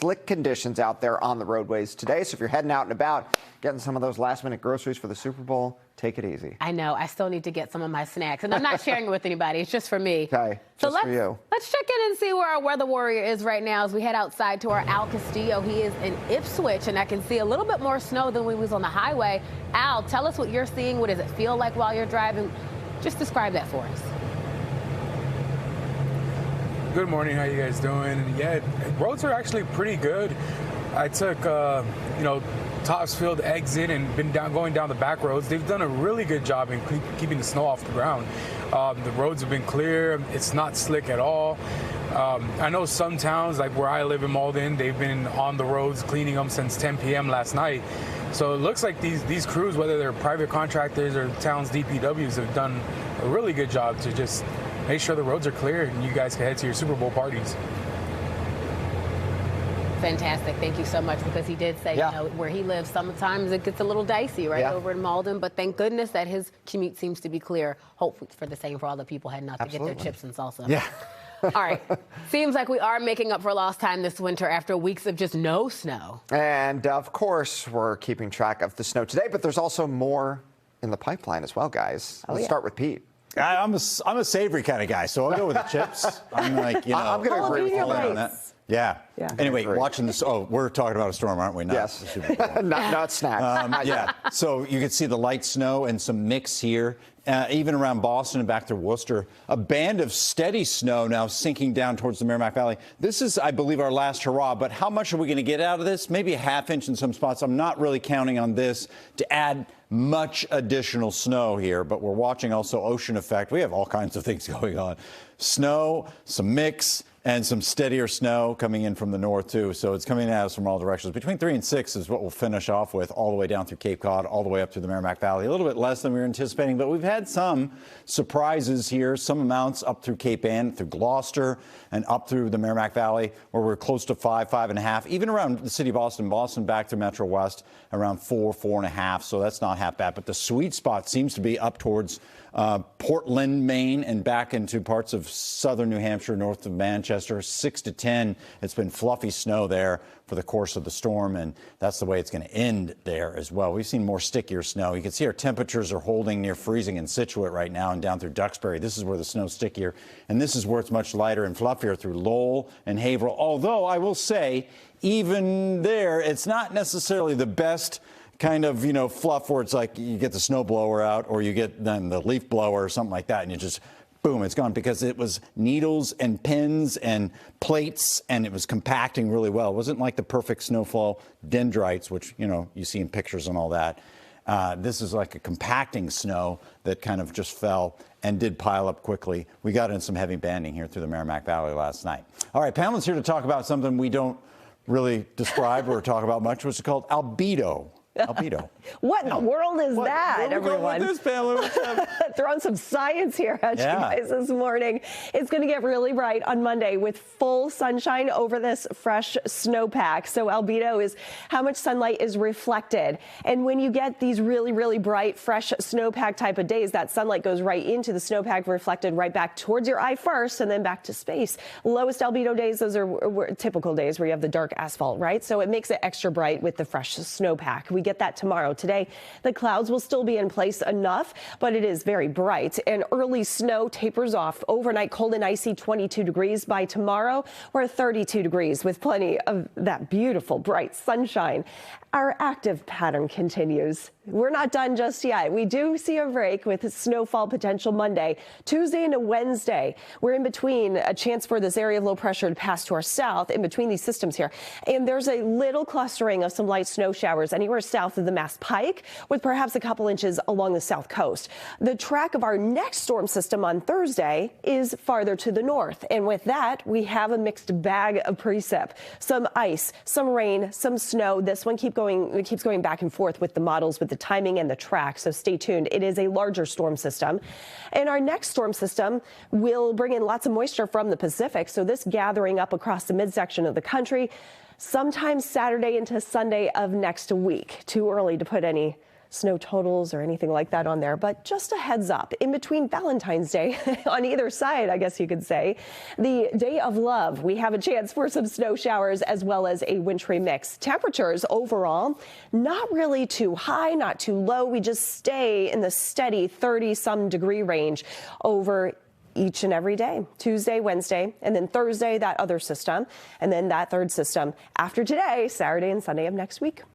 slick conditions out there on the roadways today. So if you're heading out and about, getting some of those last-minute groceries for the Super Bowl, take it easy. I know. I still need to get some of my snacks, and I'm not sharing it with anybody. It's just for me. Okay, just for you. Let's check in and see where our weather warrior is right now as we head outside to our Al Castillo. He is in Ipswich, and I can see a little bit more snow than we was on the highway. Al, tell us what you're seeing. What does it feel like while you're driving? Just describe that for us. Good morning. How you guys doing? Yeah, roads are actually pretty good. I took, Topsfield exit and been going down the back roads. They've done a really good job in keeping the snow off the ground. The roads have been clear. It's not slick at all. I know some towns, like where I live in Malden, they've been on the roads cleaning them since 10 p.m. last night. So it looks like these crews, whether they're private contractors or towns DPWs, have done a really good job to just make sure the roads are clear and you guys can head to your Super Bowl parties. Fantastic. Thank you so much, because he did say, where he lives, sometimes it gets a little dicey over in Malden, but thank goodness that his commute seems to be clear. Hopefully for the same for all the people heading out to get their chips and salsa. Yeah. All right. Seems like we are making up for lost time this winter after weeks of just no snow. And of course, we're keeping track of the snow today, but there's also more in the pipeline as well, guys. Let's start with Pete. I'm a savory kind of guy, so I'll go with the chips. I'm like, I'm going to agree with you on that. Yeah. Anyway, watching this. Oh, we're talking about a storm, aren't we? Not yes. not snacks. Yeah. So you can see the light snow and some mix here, even around Boston and back to Worcester. A band of steady snow now sinking down towards the Merrimack Valley. This is, I believe, our last hurrah. But how much are we going to get out of this? Maybe a half inch in some spots. I'm not really counting on this to add much additional snow here. But we're watching also ocean effect. We have all kinds of things going on. Snow, some mix, and some steadier snow coming in from the north, too. So it's coming at us from all directions. Between 3 and 6 is what we'll finish off with, all the way down through Cape Cod, all the way up through the Merrimack Valley. A little bit less than we were anticipating, but we've had some surprises here, some amounts up through Cape Ann, through Gloucester, and up through the Merrimack Valley, where we're close to 5, 5.5. Even around the city of Boston back to Metro West, around 4, 4.5. So that's not half bad. But the sweet spot seems to be up towards Portland, Maine, and back into parts of southern New Hampshire, north of Manchester. 6 to 10. It's been fluffy snow there for the course of the storm, and that's the way it's going to end there as well. We've seen more stickier snow. You can see our temperatures are holding near freezing in Scituate right now and down through Duxbury. This is where the snow's stickier, and this is where it's much lighter and fluffier through Lowell and Haverhill. Although I will say, even there, it's not necessarily the best kind of, fluff where it's like you get the snow blower out or you get then the leaf blower or something like that, and you just boom, it's gone, because it was needles and pins and plates, and it was compacting really well. It wasn't like the perfect snowfall dendrites, which, you see in pictures and all that. This is like a compacting snow that kind of just fell and did pile up quickly. We got in some heavy banding here through the Merrimack Valley last night. All right, Pamela's here to talk about something we don't really describe or talk about much, which is called albedo. Albedo. What in the world is that, everyone? With this, Pamela? Throwing some science here at you guys this morning. It's going to get really bright on Monday with full sunshine over this fresh snowpack. So albedo is how much sunlight is reflected. And when you get these really, really bright, fresh snowpack type of days, that sunlight goes right into the snowpack, reflected right back towards your eye first and then back to space. Lowest albedo days, those are typical days where you have the dark asphalt, right? So it makes it extra bright with the fresh snowpack. We get that tomorrow. Today, the clouds will still be in place enough, but it is very bright, and early snow tapers off. Overnight, cold and icy, 22 degrees. By tomorrow, we're 32 degrees with plenty of that beautiful bright sunshine. Our active pattern continues. We're not done just yet. We do see a break with snowfall potential Monday, Tuesday into Wednesday. We're in between a chance for this area of low pressure to pass to our south in between these systems here. And there's a little clustering of some light snow showers anywhere south of the Mass Pike, with perhaps a couple inches along the south coast. The track of our next storm system on Thursday is farther to the north. And with that, we have a mixed bag of precip. Some ice, some rain, some snow. This one keeps going back and forth with the models, with the timing and the track. So stay tuned. It is a larger storm system. And our next storm system will bring in lots of moisture from the Pacific. So this gathering up across the midsection of the country sometime Saturday into Sunday of next week. Too early to put any snow totals or anything like that on there, but just a heads up. In between Valentine's Day, on either side, I guess you could say, the Day of Love, we have a chance for some snow showers as well as a wintry mix. Temperatures overall, not really too high, not too low. We just stay in the steady 30-some degree range over each and every day. Tuesday, Wednesday, and then Thursday, that other system, and then that third system after today, Saturday and Sunday of next week.